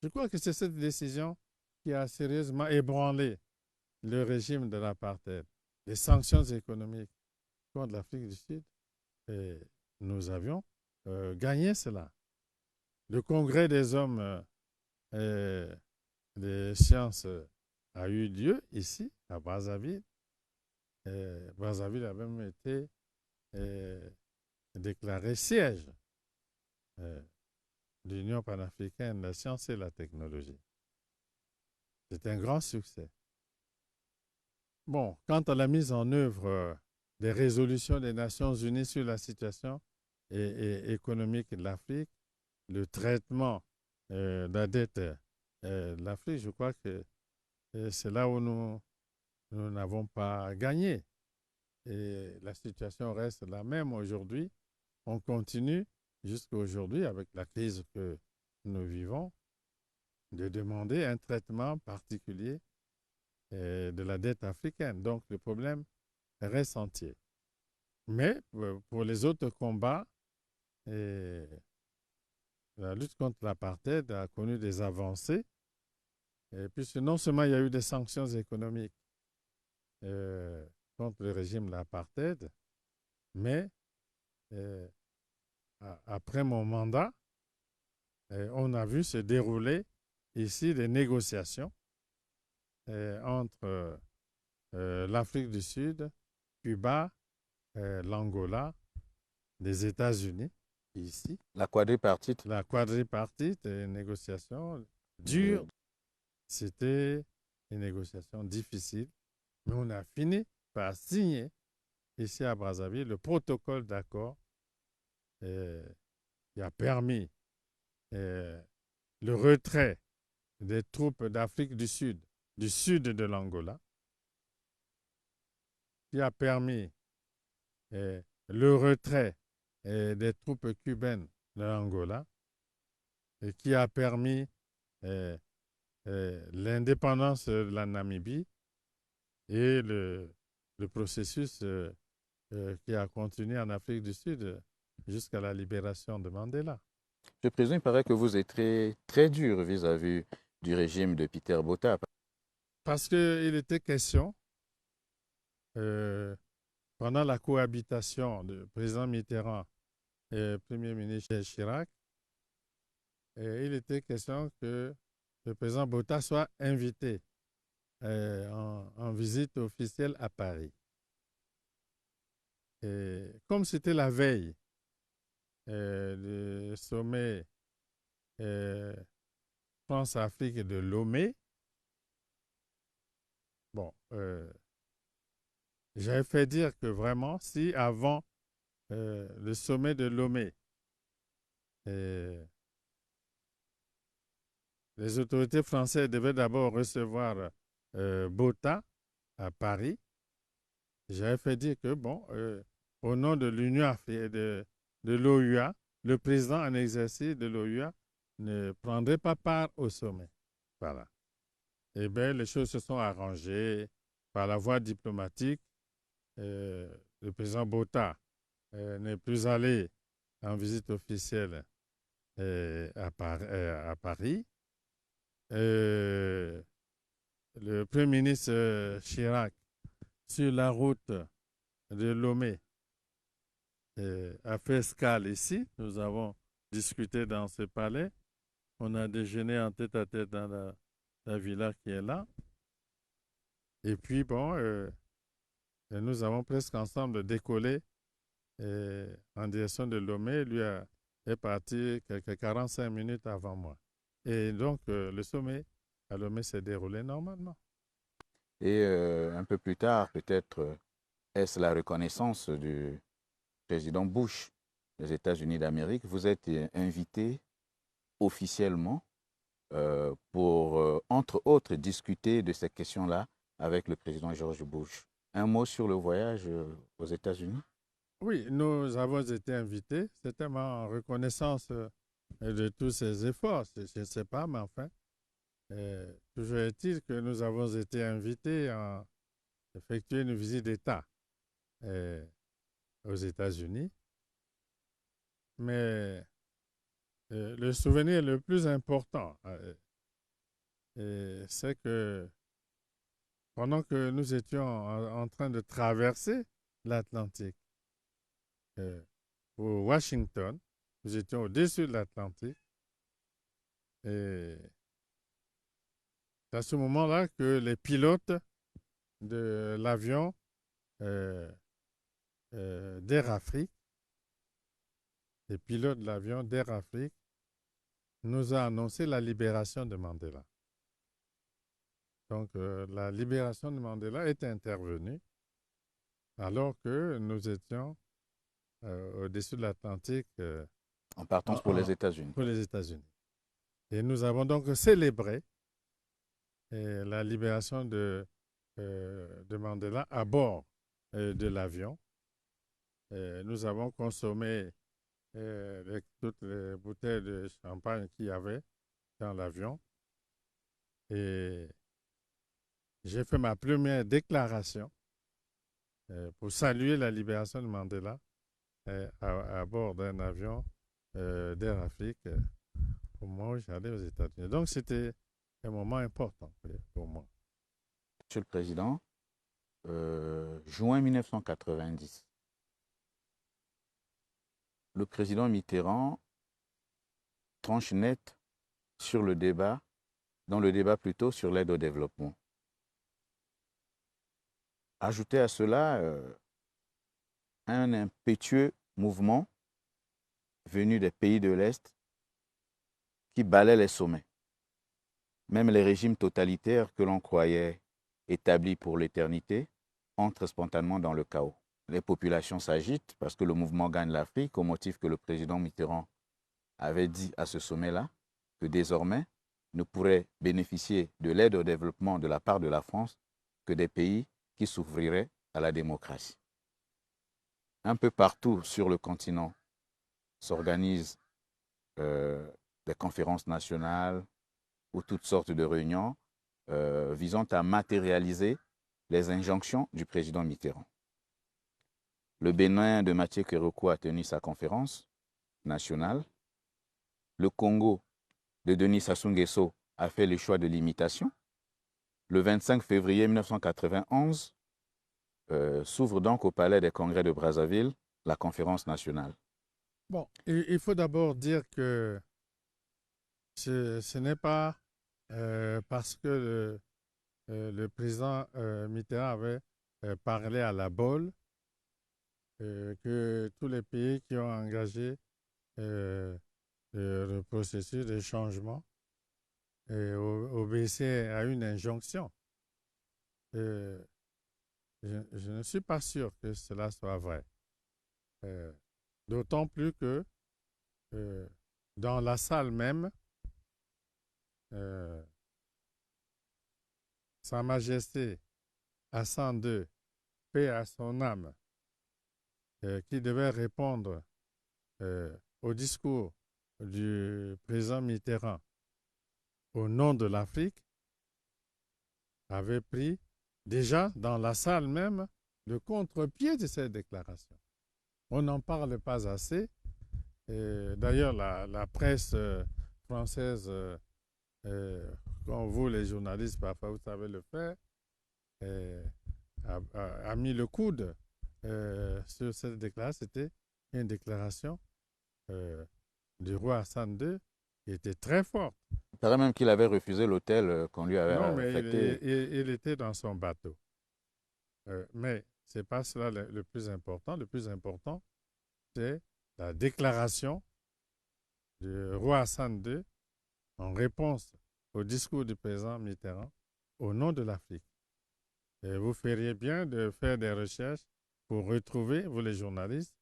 Je crois que c'est cette décision qui a sérieusement ébranlé le régime de l'apartheid. Les sanctions économiques contre l'Afrique du Sud. Et nous avions gagné cela. Le Congrès des hommes des sciences a eu lieu ici, à Brazzaville. Brazzaville a même été déclaré siège de l'Union panafricaine de la science et la technologie. C'est un grand succès. Bon, quant à la mise en œuvre des résolutions des Nations Unies sur la situation économique de l'Afrique, le traitement de la dette de l'Afrique, je crois que c'est là où nous n'avons pas gagné. Et la situation reste la même aujourd'hui. On continue jusqu'à aujourd'hui avec la crise que nous vivons de demander un traitement particulier de la dette africaine. Donc le problème reste entier. Mais pour les autres combats, la lutte contre l'apartheid a connu des avancées, puisque non seulement il y a eu des sanctions économiques contre le régime de l'apartheid, mais après mon mandat, on a vu se dérouler ici des négociations entre l'Afrique du Sud, Cuba, l'Angola, les États-Unis, ici. La quadripartite. La quadripartite, une négociation dure. C'était une négociation difficile, mais on a fini par signer ici à Brazzaville le protocole d'accord qui a permis le retrait des troupes d'Afrique du sud de l'Angola, qui a permis le retrait des troupes cubaines de l'Angola et qui a permis euh, l'indépendance de la Namibie et le processus qui a continué en Afrique du Sud jusqu'à la libération de Mandela. Je présume, il paraît que vous êtes très, très dur vis-à-vis du régime de Peter Botha. Parce qu'il était question, euh, pendant la cohabitation du président Mitterrand et Premier ministre Chirac, il était question que le président Botha soit invité en visite officielle à Paris. Et comme c'était la veille du sommet France-Afrique de Lomé, bon, j'avais fait dire que vraiment, si avant le sommet de Lomé, les autorités françaises devaient d'abord recevoir Botha à Paris, j'avais fait dire que, bon, au nom de l'Union africaine, de l'OUA, le président en exercice de l'OUA ne prendrait pas part au sommet. Voilà. Eh bien, les choses se sont arrangées par la voie diplomatique. Le président Botha n'est plus allé en visite officielle à Paris. Le Premier ministre Chirac, sur la route de Lomé, a fait escale ici. Nous avons discuté dans ce palais. On a déjeuné en tête à tête dans la villa qui est là. Et puis, bon, nous avons presque ensemble décollé en direction de Lomé. Lui est parti quelques 45 minutes avant moi. Et donc, le sommet à Lomé s'est déroulé normalement. Et un peu plus tard, peut-être, est-ce la reconnaissance du président Bush des États-Unis d'Amérique? Vous êtes invité officiellement pour, entre autres, discuter de ces questions-là avec le président George Bush. Un mot sur le voyage aux États-Unis? Oui, nous avons été invités. C'était en reconnaissance de tous ces efforts. Je ne sais pas, mais enfin, toujours est-il que nous avons été invités à effectuer une visite d'État aux États-Unis. Mais le souvenir le plus important, c'est que pendant que nous étions en train de traverser l'Atlantique pour Washington, nous étions au-dessus de l'Atlantique, et c'est à ce moment-là que les pilotes de l'avion d'Air Afrique, les pilotes de l'avion d'Air Afrique, nous a annoncé la libération de Mandela. Donc, la libération de Mandela est intervenue alors que nous étions au-dessus de l'Atlantique En partance pour les États-Unis. pour les États-Unis. Et nous avons donc célébré la libération de Mandela à bord de l'avion. Nous avons consommé toutes les bouteilles de champagne qu'il y avait dans l'avion. Et j'ai fait ma première déclaration pour saluer la libération de Mandela à bord d'un avion d'Air Afrique au moment où j'allais aux États-Unis. Donc, c'était un moment important pour moi. Monsieur le Président, juin 1990, le président Mitterrand tranche net sur le débat, dans le débat plutôt sur l'aide au développement. Ajoutez à cela un impétueux mouvement venu des pays de l'Est qui balait les sommets. Même les régimes totalitaires que l'on croyait établis pour l'éternité entrent spontanément dans le chaos. Les populations s'agitent parce que le mouvement gagne l'Afrique au motif que le président Mitterrand avait dit à ce sommet-là que désormais ne pourrait bénéficier de l'aide au développement de la part de la France que des pays qui s'ouvriraient à la démocratie. Un peu partout sur le continent s'organisent des conférences nationales ou toutes sortes de réunions visant à matérialiser les injonctions du président Mitterrand. Le Bénin de Mathieu Kérékou a tenu sa conférence nationale. Le Congo de Denis Sassou Nguesso a fait le choix de l'imitation. Le 25 février 1991 s'ouvre donc au Palais des Congrès de Brazzaville la conférence nationale. Bon, il faut d'abord dire que ce n'est pas parce que le président Mitterrand avait parlé à la BOL que tous les pays qui ont engagé le processus de changement obéissaient à une injonction. Je ne suis pas sûr que cela soit vrai. D'autant plus que dans la salle même, Sa Majesté Hassan II, paix à son âme, qui devait répondre au discours du président Mitterrand au nom de l'Afrique, avait pris déjà dans la salle même le contre-pied de cette déclaration. On n'en parle pas assez. D'ailleurs, la presse française, comme vous les journalistes, parfois vous savez le faire, a mis le coude sur cette déclaration. C'était une déclaration du roi Hassan II qui était très forte. Il paraît même qu'il avait refusé l'hôtel qu'on lui avait affecté. Il était dans son bateau. Mais ce n'est pas cela le plus important. Le plus important, c'est la déclaration du roi Hassan II en réponse au discours du président Mitterrand au nom de l'Afrique. Et vous feriez bien de faire des recherches pour retrouver, vous les journalistes,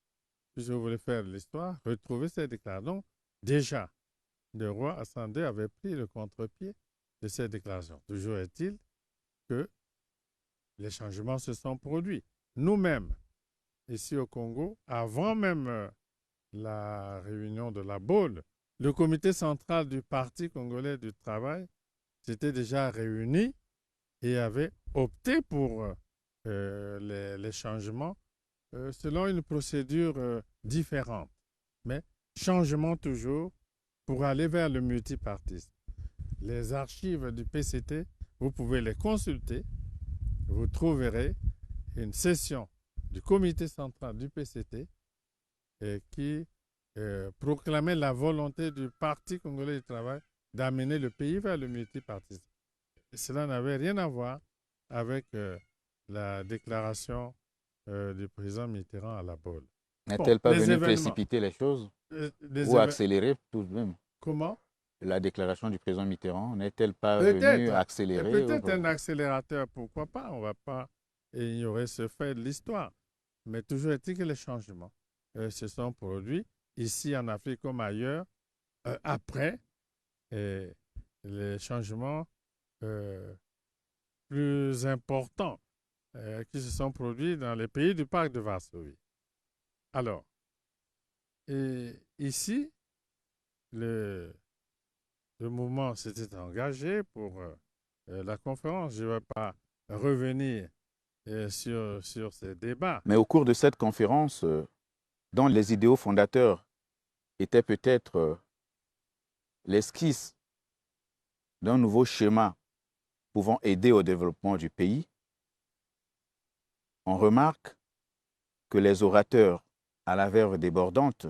si vous voulez faire l'histoire, retrouver cette déclaration. Déjà, le roi Hassan II avait pris le contre-pied de cette déclaration. Toujours est-il que les changements se sont produits. Nous-mêmes, ici au Congo, avant même la réunion de la BOL, le comité central du Parti congolais du travail s'était déjà réuni et avait opté pour les changements selon une procédure différente. Mais changement toujours pour aller vers le multipartisme. Les archives du PCT, vous pouvez les consulter. Vous trouverez une session du comité central du PCT qui proclamait la volonté du Parti congolais du travail d'amener le pays vers le multipartisme. Cela n'avait rien à voir avec la déclaration du président Mitterrand à la BOL. N'est-elle pas venue précipiter les choses ou accélérer tout de même? Comment? La déclaration du président Mitterrand n'est-elle pas venue accélérer? Peut-être un accélérateur, pourquoi pas? On ne va pas ignorer ce fait de l'histoire. Mais toujours est-il que les changements se sont produits ici en Afrique comme ailleurs après les changements plus importants qui se sont produits dans les pays du Pacte de Varsovie. Alors, ici, le mouvement s'était engagé pour la conférence. Je ne vais pas revenir sur ces débats. Mais au cours de cette conférence, dont les idéaux fondateurs étaient peut-être l'esquisse d'un nouveau schéma pouvant aider au développement du pays, on remarque que les orateurs à la verve débordante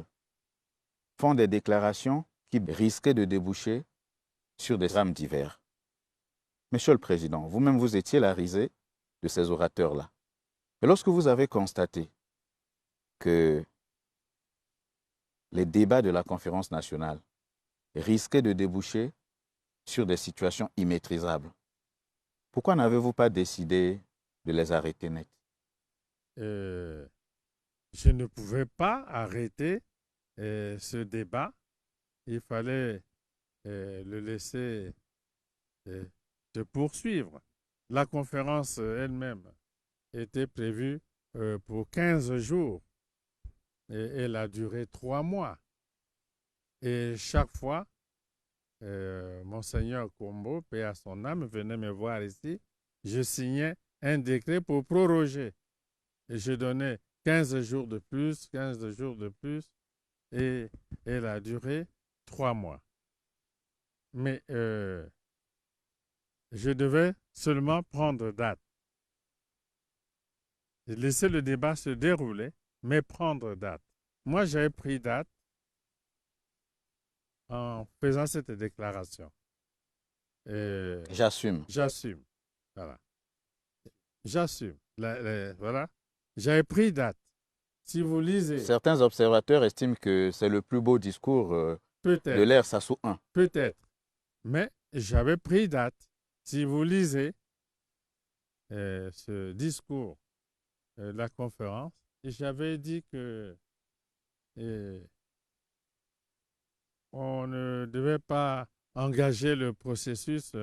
font des déclarations qui risquaient de déboucher sur des drames divers. Monsieur le Président, vous-même vous étiez la risée de ces orateurs-là. Et lorsque vous avez constaté que les débats de la conférence nationale risquaient de déboucher sur des situations immaîtrisables, pourquoi n'avez-vous pas décidé de les arrêter net? Je ne pouvais pas arrêter ce débat. Il fallait le laisser se poursuivre. La conférence elle-même était prévue pour 15 jours et elle a duré 3 mois. Et chaque fois, Monseigneur Kombo, paix à son âme, venait me voir ici. Je signais un décret pour proroger. Et je donnais 15 jours de plus, 15 jours de plus. Et elle a duré 3 mois. Mais je devais seulement prendre date. Laisser le débat se dérouler, mais prendre date. Moi, j'avais pris date en faisant cette déclaration. J'assume. J'assume. Voilà. J'assume. Voilà. J'avais pris date. Si vous lisez. Certains observateurs estiment que c'est le plus beau discours de l'ère Sassou I. Peut-être. Mais j'avais pris date. Si vous lisez ce discours de la conférence, j'avais dit que on ne devait pas engager le processus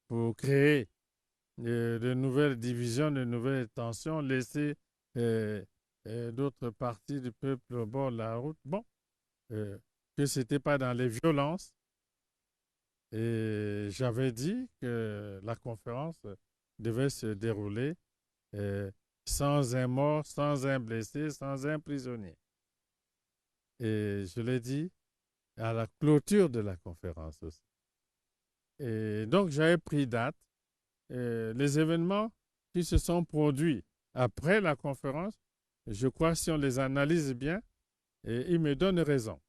pour créer de nouvelles divisions, de nouvelles tensions, laisser d'autres parties du peuple au bord de la route. Bon, que ce n'était pas dans les violences. Et j'avais dit que la conférence devait se dérouler sans un mort, sans un blessé, sans un prisonnier. Et je l'ai dit à la clôture de la conférence aussi. Et donc, j'avais pris date. Les événements qui se sont produits après la conférence, je crois, si on les analyse bien, ils me donnent raison.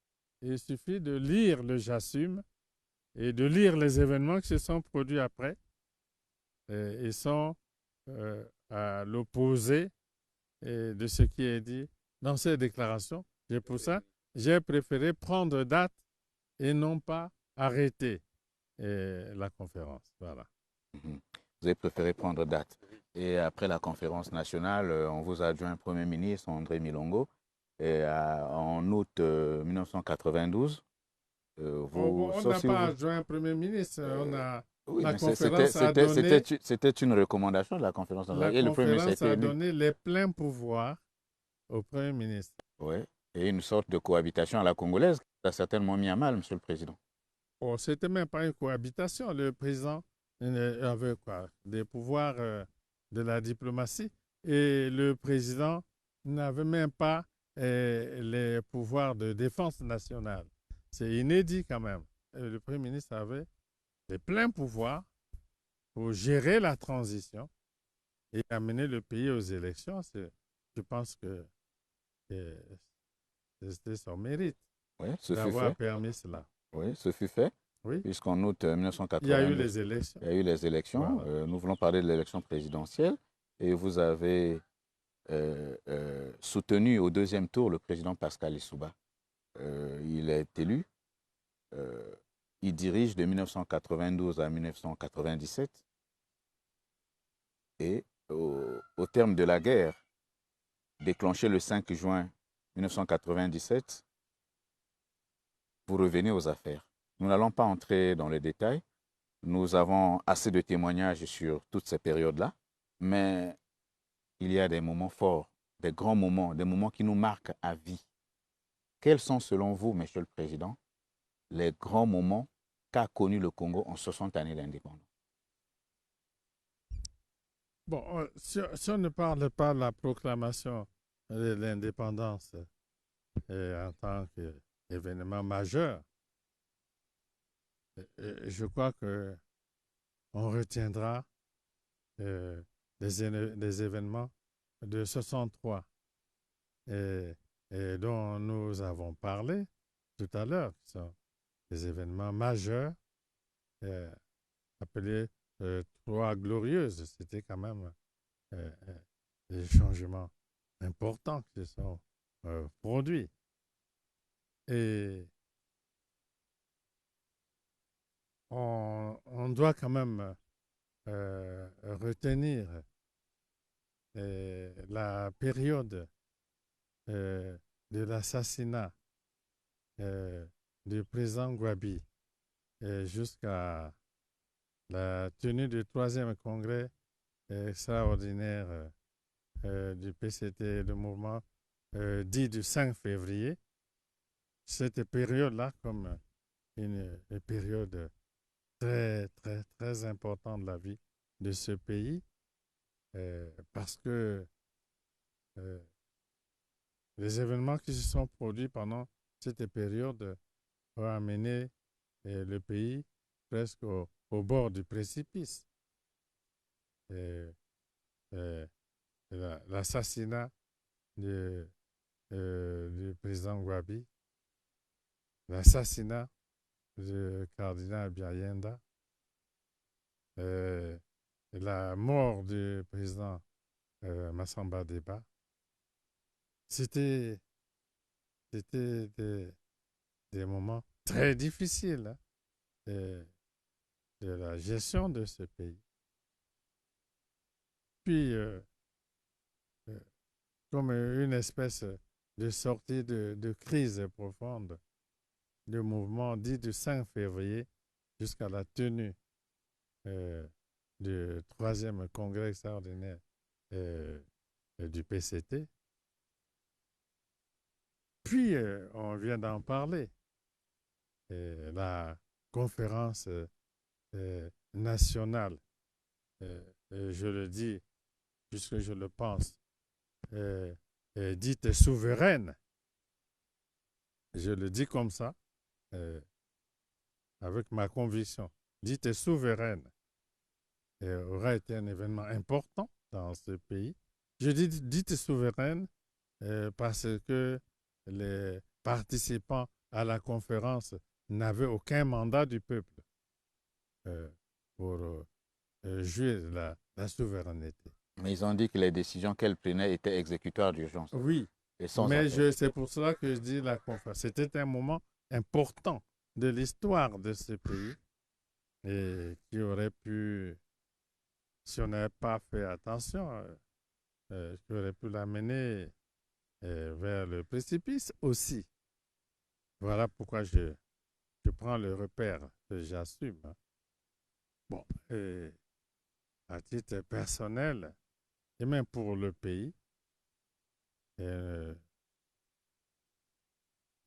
Il suffit de lire le J'assume et de lire les événements qui se sont produits après. Ils sont à l'opposé de ce qui est dit dans ces déclarations. Et pour ça, j'ai préféré prendre date et non pas arrêter la conférence. Voilà. Vous avez préféré prendre date. Et après la conférence nationale, on vous a adjoint Premier ministre André Milongo. Et en août 1992, on n'a pas adjoint Premier ministre. Oui, la conférence a donné... C'était une recommandation de la conférence nationale. La conférence a donné les pleins pouvoirs au Premier ministre. Oui, et une sorte de cohabitation à la congolaise qui a certainement mis à mal, Monsieur le Président. Oh, ce n'était même pas une cohabitation. Le président avait quoi? Des pouvoirs de la diplomatie et le président n'avait même pas les pouvoirs de défense nationale. C'est inédit quand même. Et le Premier ministre avait les pleins pouvoirs pour gérer la transition et amener le pays aux élections. Je pense que c'était son mérite d'avoir permis cela. Oui, ce fut fait. Oui. Puisqu'en août 1982, il y a eu les élections. Il y a eu les élections. Voilà. Nous voulons parler de l'élection présidentielle. Et vous avez soutenu au deuxième tour le président Pascal Lissouba. Il est élu. Il dirige de 1992 à 1997. Et au terme de la guerre, déclenchée le 5 juin 1997, vous revenez aux affaires. Nous n'allons pas entrer dans les détails. Nous avons assez de témoignages sur toutes ces périodes-là. Mais il y a des moments forts, des grands moments, des moments qui nous marquent à vie. Quels sont, selon vous, Monsieur le Président, les grands moments qu'a connu le Congo en 60 années d'indépendance? Bon, si on ne parle pas de la proclamation de l'indépendance en tant qu'événement majeur, je crois qu'on retiendra des événements de 63 et dont nous avons parlé tout à l'heure, qui sont des événements majeurs appelés Trois Glorieuses. C'était quand même des changements importants qui se sont produits. Et on doit quand même retenir la période de l'assassinat du président Gwabi jusqu'à la tenue du 3e congrès extraordinaire du PCT, le mouvement dit du 5 février. cette période-là comme une période très, très, très importante de la vie de ce pays parce que euh, les événements qui se sont produits pendant cette période ont amené le pays presque au bord du précipice. Euh, euh, L'assassinat du président Gwabi, l'assassinat du cardinal Biayenda, la mort du président Massamba Deba, c'était des moments très difficiles hein, de la gestion de ce pays. Puis, euh, comme une espèce de sortie de crise profonde, le mouvement dit du 5 février jusqu'à la tenue du troisième congrès extraordinaire du PCT. Puis, on vient d'en parler, la conférence nationale, je le dis puisque je le pense, dite souveraine, je le dis comme ça, avec ma conviction, dite souveraine, aura été un événement important dans ce pays. Je dis dite souveraine parce que les participants à la conférence n'avaient aucun mandat du peuple pour jouer la souveraineté. Mais ils ont dit que les décisions qu'elle prenait étaient exécutoires d'urgence. Oui, et sans mais appel. c'est pour cela que je dis la conférence. C'était un moment important de l'histoire de ce pays et qui aurait pu, si on n'avait pas fait attention, qui aurait pu l'amener vers le précipice aussi. Voilà pourquoi je prends le repère que j'assume. Hein. Bon, à titre personnel, et même pour le pays, nous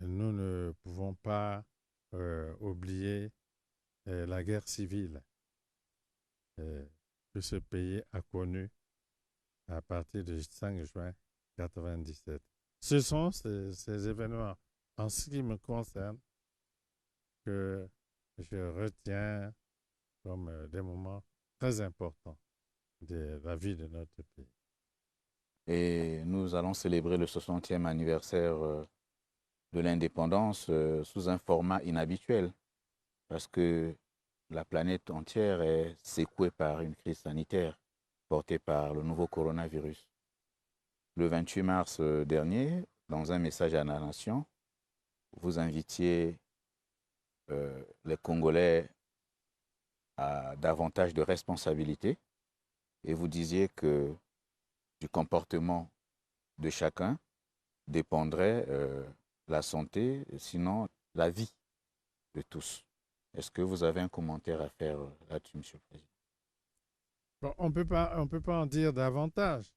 ne pouvons pas oublier la guerre civile que ce pays a connue à partir du 5 juin 1997. Ce sont ces événements, en ce qui me concerne, que je retiens comme des moments très importants de la vie de notre pays. Et nous allons célébrer le 60e anniversaire de l'indépendance sous un format inhabituel parce que la planète entière est secouée par une crise sanitaire portée par le nouveau coronavirus. Le 28 mars dernier, dans un message à la nation, vous invitiez les Congolais à davantage de responsabilités et vous disiez que du comportement de chacun dépendrait la santé, sinon la vie de tous. Est-ce que vous avez un commentaire à faire là-dessus, M. le Président? Bon, on peut pas en dire davantage.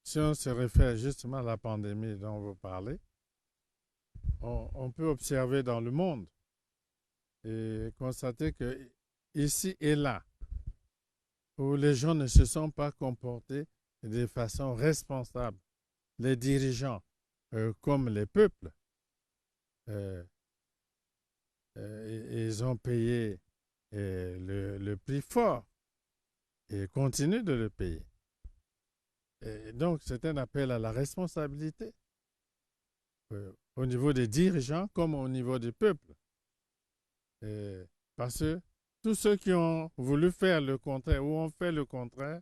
Si on se réfère justement à la pandémie dont vous parlez, on peut observer dans le monde et constater que ici et là, où les gens ne se sont pas comportés de façon responsable, les dirigeants comme les peuples, ils ont payé le prix fort et continuent de le payer. Et donc, c'est un appel à la responsabilité au niveau des dirigeants comme au niveau du peuple. Parce que tous ceux qui ont voulu faire le contraire ou ont fait le contraire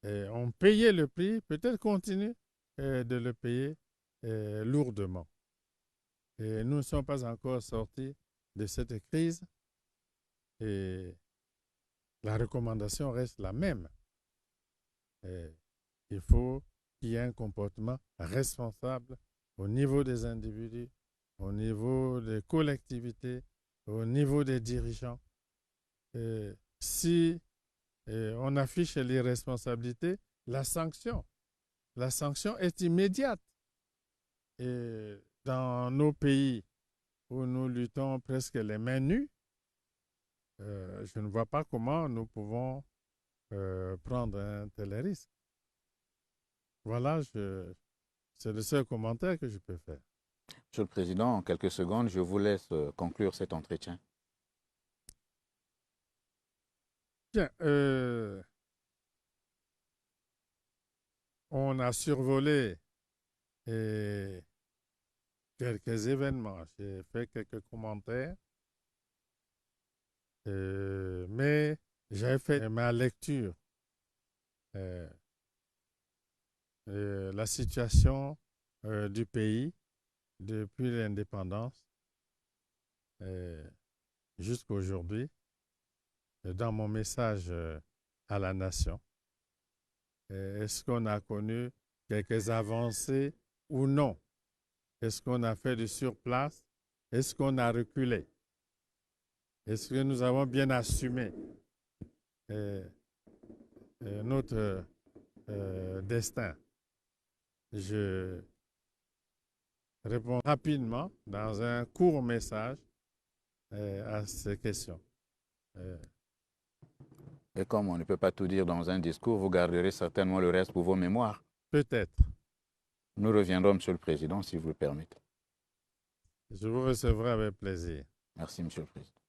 ont payé le prix, peut-être continuent de le payer lourdement. Et nous ne sommes pas encore sortis de cette crise et la recommandation reste la même. Il faut qu'il y ait un comportement responsable au niveau des individus, au niveau des collectivités, au niveau des dirigeants. Si on affiche l'irresponsabilité, la sanction est immédiate. Et dans nos pays où nous luttons presque les mains nues, je ne vois pas comment nous pouvons prendre un tel risque. Voilà, c'est le seul commentaire que je peux faire. Monsieur le Président, en quelques secondes, je vous laisse conclure cet entretien. Bien, on a survolé quelques événements. J'ai fait quelques commentaires, mais j'ai fait ma lecture. La situation du pays depuis l'indépendance jusqu'à aujourd'hui, dans mon message à la nation. Est-ce qu'on a connu quelques avancées ou non? Est-ce qu'on a fait du surplace? Est-ce qu'on a reculé? Est-ce que nous avons bien assumé notre destin? Je réponds rapidement dans un court message à ces questions. Et comme on ne peut pas tout dire dans un discours, vous garderez certainement le reste pour vos mémoires. Peut-être. Nous reviendrons, Monsieur le Président, si vous le permettez. Je vous recevrai avec plaisir. Merci, Monsieur le Président.